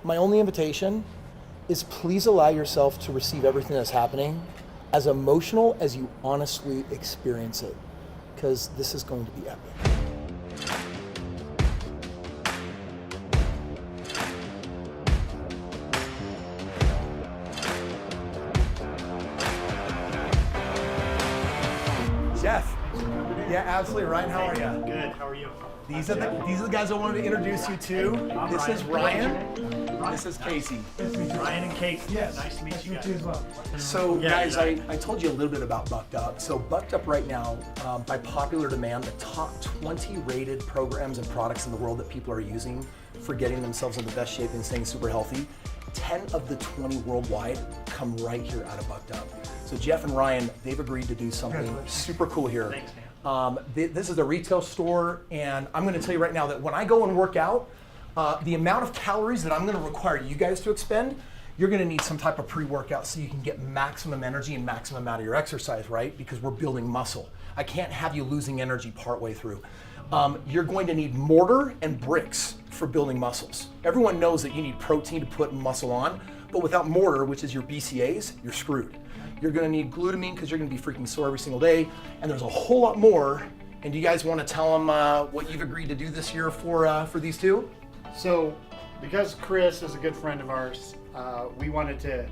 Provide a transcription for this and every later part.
My only invitation is please allow yourself to receive everything that's happening as emotional as you honestly experience it, because this is going to be epic. Jeff. Yeah, absolutely. Ryan, how are you? Good. How are you? These are the guys I wanted to introduce you to. This is Ryan. This is Casey. Ryan and Casey. Yes. Nice to meet you guys. as well. So Yeah, guys, yeah. I told you a little bit about Bucked Up. So Bucked Up right now, by popular demand, the top 20 rated programs and products in the world that people are using for getting themselves in the best shape and staying super healthy, 10 of the 20 worldwide come right here out of Bucked Up. So Jeff and Ryan, they've agreed to do something super cool here. Thanks, man. This is a retail store, and I'm going to tell you right now that when I go and work out, the amount of calories that I'm going to require you guys to expend, you're going to need some type of pre-workout so you can get maximum energy and maximum out of your exercise, right? Because we're building muscle. I can't have you losing energy partway through. You're going to need mortar and bricks for building muscles. Everyone knows that you need protein to put muscle on, but without mortar, which is your BCAAs, you're screwed. You're gonna need glutamine because you're gonna be freaking sore every single day, and there's a whole lot more. And do you guys want to tell them what you've agreed to do this year for these two? So, because Kris is a good friend of ours, we wanted to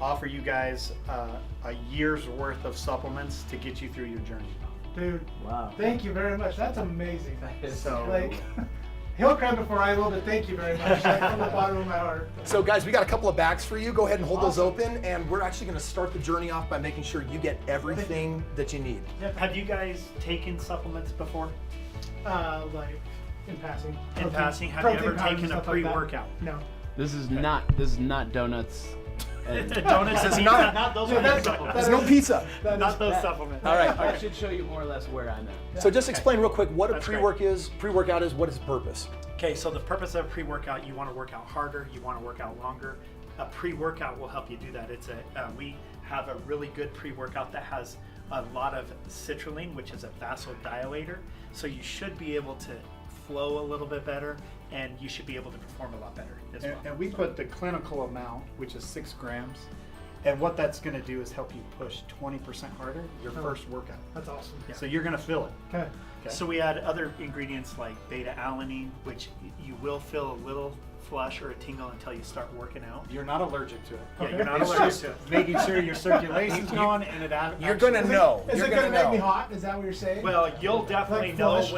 offer you guys a year's worth of supplements to get you through your journey. Dude, Wow. thank you very much. That's amazing. So, Like, he'll cry before I will, but thank you very much. Like, from the bottom of my heart. So guys, we got a couple of bags for you. Go ahead and hold those open, and we're actually gonna start the journey off by making sure you get everything that you need. Have you guys taken supplements before? Like, in passing. In passing, have you protein ever powders taken and a stuff like that. pre-workout? No. This is not donuts. And Donuts This is and not- pizza, not those Yeah, kind of that's- supplements. There's no pizza. Not those supplements. All right. I should show you more or less where I'm at. So just explain real quick what a That's great. pre-workout is. What is the purpose? Okay, so the purpose of pre-workout, you want to work out harder, you want to work out longer. A pre-workout will help you do that. We have a really good pre-workout that has a lot of citrulline, which is a vasodilator. So you should be able to flow a little bit better, and you should be able to perform a lot better as well. and we put the clinical amount, which is 6 grams, and what that's going to do is help you push 20% harder your first workout. That's awesome. So you're going to feel it. Okay. Okay. So we add other ingredients like beta-alanine, which you will feel a little flush or a tingle until you start working out. You're not allergic to it. Yeah, you're not It's allergic just to it. making sure your circulation's going, and You're gonna know. Is You're it gonna make know. me hot? Is that what you're saying? Well, you'll definitely Like know flush?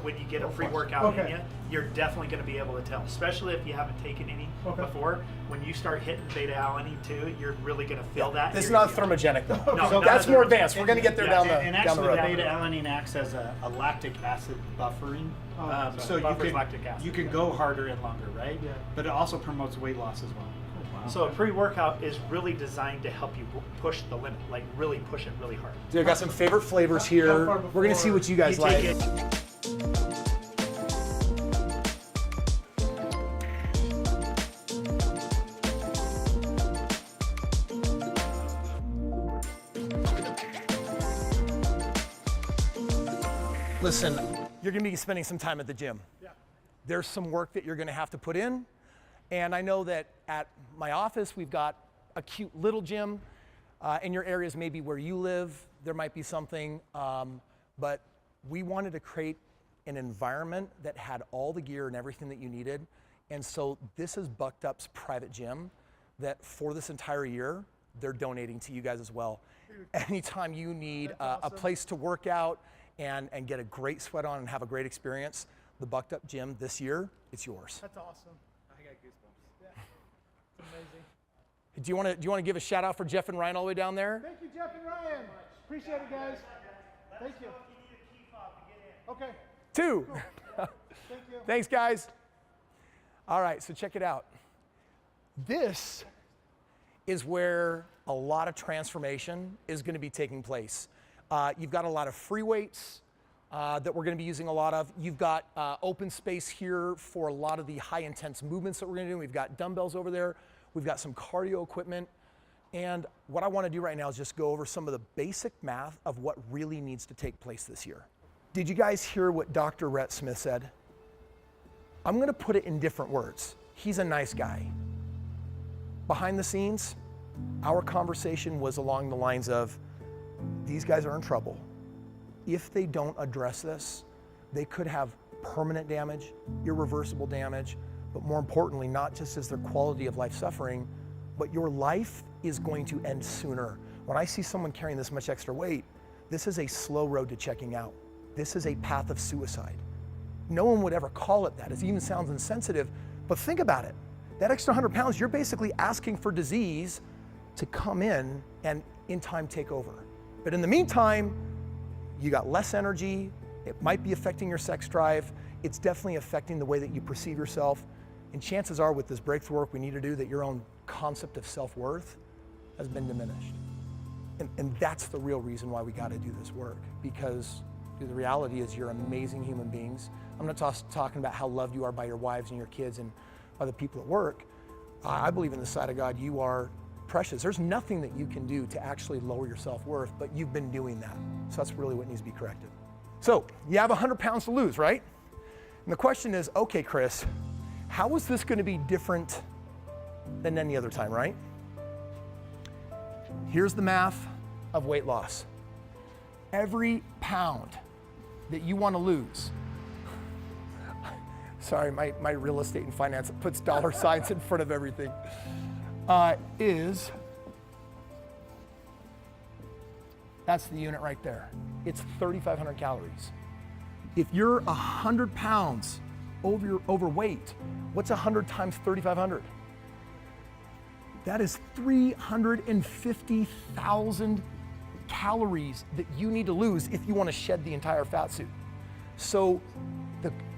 when you get a pre-workout in Okay. you. You're definitely going to be able to tell, especially if you haven't taken any Okay. before. When you start hitting beta-alanine too, you're really going to feel that. This is You're- not thermogenic though. No, So not that's a more thermogenic. advanced. We're gonna get there Yeah, down the and down the actually, road. the beta-alanine acts as a lactic acid buffering. So you buffers can, lactic acid, you can yeah. go harder and longer, right? Yeah. But it also promotes weight loss as well. So a pre-workout is really designed to help you push the limit, like really push it really hard. So I got some favorite flavors here. far We're gonna see what you guys like. take it. Listen, you're gonna be spending some time at the gym. Yeah. There's some work that you're gonna have to put in. And I know that at my office, we've got a cute little gym. In your areas, maybe where you live, there might be something. But we wanted to create an environment that had all the gear and everything that you needed. And so this is Bucked Up's private gym that for this entire year, they're donating to you guys as well. Anytime you need a place to work out and get a great sweat on and have a great experience, the Bucked Up gym this year, it's yours. That's awesome. I got goosebumps. Yeah. It's amazing. Do you want to give a shout out for Jeff and Ryan all the way down there? Thank you, Jeff and Ryan. Appreciate it, guys. Thank you. Okay. 2. Thank you. Thanks, guys. All right, so check it out. This is where a lot of transformation is going to be taking place. You've got a lot of free weights that we're going to be using a lot of. You've got open space here for a lot of the high intense movements that we're going to do. We've got dumbbells over there. We've got some cardio equipment. And what I want to do right now is just go over some of the basic math of what really needs to take place this year. Did you guys hear what Dr. Rhett Smith said? I'm going to put it in different words. He's a nice guy. behind the scenes, our conversation was along the lines of, these guys are in trouble. If they don't address this, they could have permanent damage, irreversible damage, but more importantly, not just is their quality of life suffering, but your life is going to end sooner. When I see someone carrying this much extra weight, this is a slow road to checking out. This is a path of suicide. No one would ever call it that. It even sounds insensitive, but think about it. That extra 100 pounds, you're basically asking for disease to come in and in time take over. But in the meantime, you got less energy, it might be affecting your sex drive, it's definitely affecting the way that you perceive yourself, and chances are with this breakthrough work we need to do that your own concept of self-worth has been diminished. And that's the real reason why we got to do this work, because the reality is you're amazing human beings. I'm not talking about how loved you are by your wives and your kids and by the people at work. I believe in the sight of God, you are precious. There's nothing that you can do to actually lower your self-worth, but you've been doing that. So that's really what needs to be corrected. So you have 100 pounds to lose, right? And the question is, okay, Kris, how is this going to be different than any other time, right? Here's the math of weight loss. Every pound that you want to lose, sorry, my real estate and finance puts dollar signs in front of everything, that's the unit right there. It's 3,500 calories. If you're 100 pounds overweight, what's 100 times 3,500? That is 350,000 calories that you need to lose if you want to shed the entire fat suit. So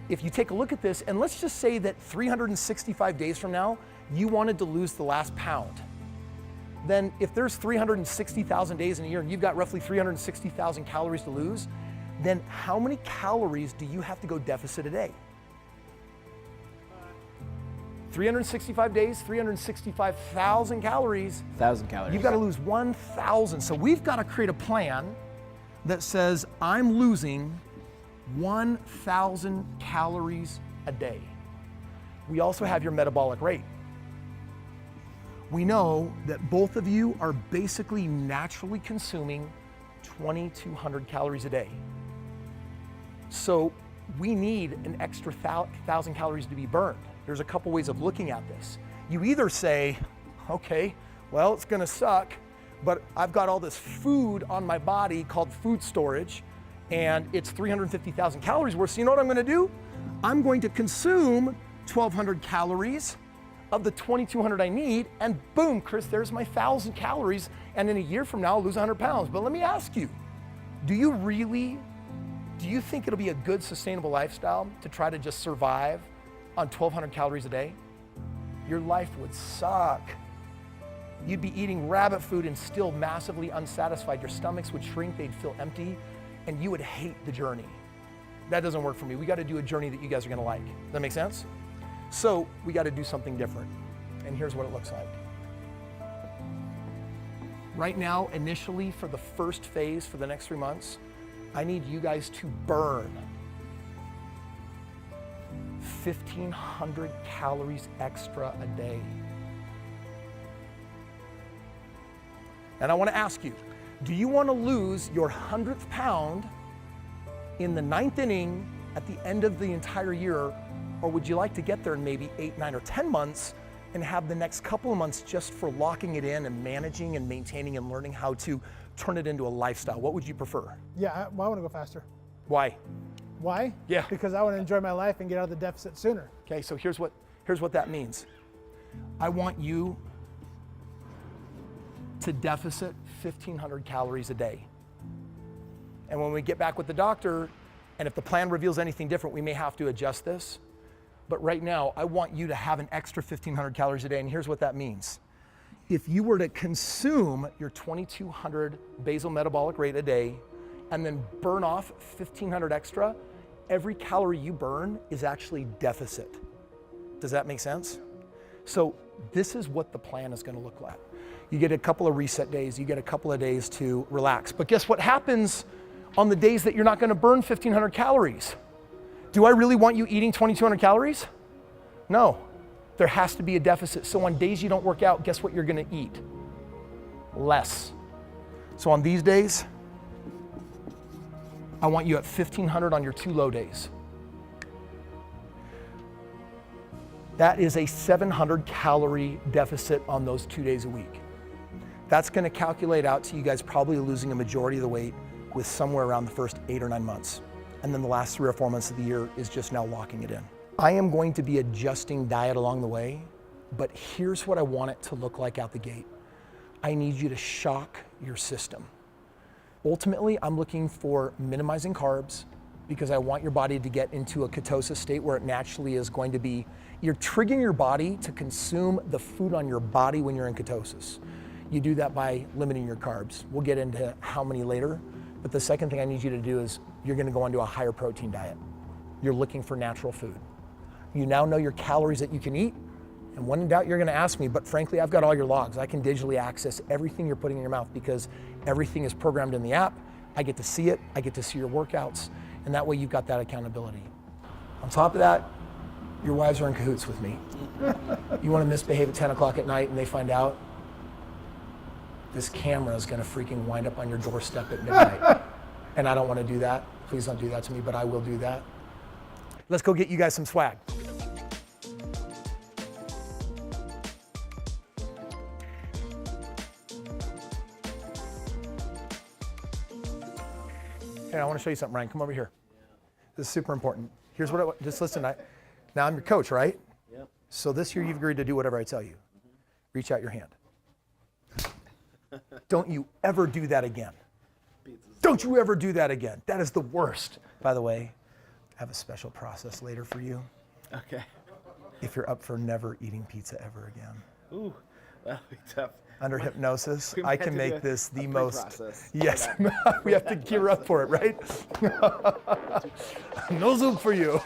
if you take a look at this, and let's just say that 365 days from now, you wanted to lose the last pound. Then if there's 360,000 days in a year and you've got roughly 360,000 calories to lose, then how many calories do you have to go deficit a day? 365 days, 365,000 calories. 1,000 calories. You've got to lose 1,000. So we've got to create a plan that says, I'm losing 1,000 calories a day. We also have your metabolic rate. We know that both of you are basically naturally consuming 2,200 calories a day. So we need an extra 1,000 calories to be burned. There's a couple ways of looking at this. You either say, okay, well, it's gonna suck, but I've got all this food on my body called food storage, and it's 350,000 calories worth. So you know what I'm gonna do? I'm going to consume 1,200 calories of the 2,200 I need, and boom, Kris, there's my 1,000 calories, and in a year from now, I'll lose 100 pounds. But let me ask you, do you think it'll be a good, sustainable lifestyle to try to just survive on 1,200 calories a day? Your life would suck. You'd be eating rabbit food and still massively unsatisfied. Your stomachs would shrink, they'd feel empty, and you would hate the journey. That doesn't work for me. We got to do a journey that you guys are going to like. Does that make sense? So we got to do something different. And here's what it looks like. Right now, initially, for the first phase, for the next 3 months, I need you guys to burn 1,500 calories extra a day. And I want to ask you, do you want to lose your 100th pound in the 9th inning at the end of the entire year, or would you like to get there in maybe 8, 9, or 10 months and have the next couple of months just for locking it in and managing and maintaining and learning how to turn it into a lifestyle? What would you prefer? Yeah, I want to go faster. Why? Why? Yeah. Because I want to enjoy my life and get out of the deficit sooner. Okay, so here's what that means. I want you to deficit 1,500 calories a day. And when we get back with the doctor, and if the plan reveals anything different, we may have to adjust this. But right now, I want you to have an extra 1,500 calories a day, and here's what that means. If you were to consume your 2,200 basal metabolic rate a day, and then burn off 1,500 extra, every calorie you burn is actually deficit. Does that make sense? So this is what the plan is going to look like. You get a couple of reset days, you get a couple of days to relax. But guess what happens on the days that you're not going to burn 1,500 calories? Do I really want you eating 2,200 calories? No. There has to be a deficit. So on days you don't work out, guess what you're gonna eat? Less. So on these days, I want you at 1,500 on your 2 low days. That is a 700 calorie deficit on those 2 days a week. That's gonna calculate out to you guys probably losing a majority of the weight with somewhere around the first 8 or 9 months. And then the last 3 or 4 months of the year is just now locking it in. I am going to be adjusting diet along the way, but here's what I want it to look like out the gate. I need you to shock your system. Ultimately, I'm looking for minimizing carbs because I want your body to get into a ketosis state where it naturally is going to be, you're triggering your body to consume the food on your body when you're in ketosis. You do that by limiting your carbs. We'll get into how many later, but the second thing I need you to do is you're gonna go onto a higher protein diet. You're looking for natural food. You now know your calories that you can eat, and when in doubt, you're gonna ask me, but frankly, I've got all your logs. I can digitally access everything you're putting in your mouth because everything is programmed in the app. I get to see it, I get to see your workouts, and that way you've got that accountability. On top of that, your wives are in cahoots with me. You wanna misbehave at 10 o'clock at night and they find out, this camera is gonna freaking wind up on your doorstep at midnight. And I don't wanna do that. Please don't do that to me, but I will do that. Let's go get you guys some swag. Hey, I want to show you something, Ryan. Come over here. This is super important. Here's what just listen. Now I'm your coach, right? Yep. So this year you've agreed to do whatever I tell you. Reach out your hand. Don't you ever do that again. Don't you ever do that again. That is the worst. By the way, I have a special process later for you. Okay. If you're up for never eating pizza ever again. Ooh, that'll be tough. Under hypnosis, We I might can have to make do this the a most. pre-process. Yes, we have to gear up for it, right? No Zoom for you.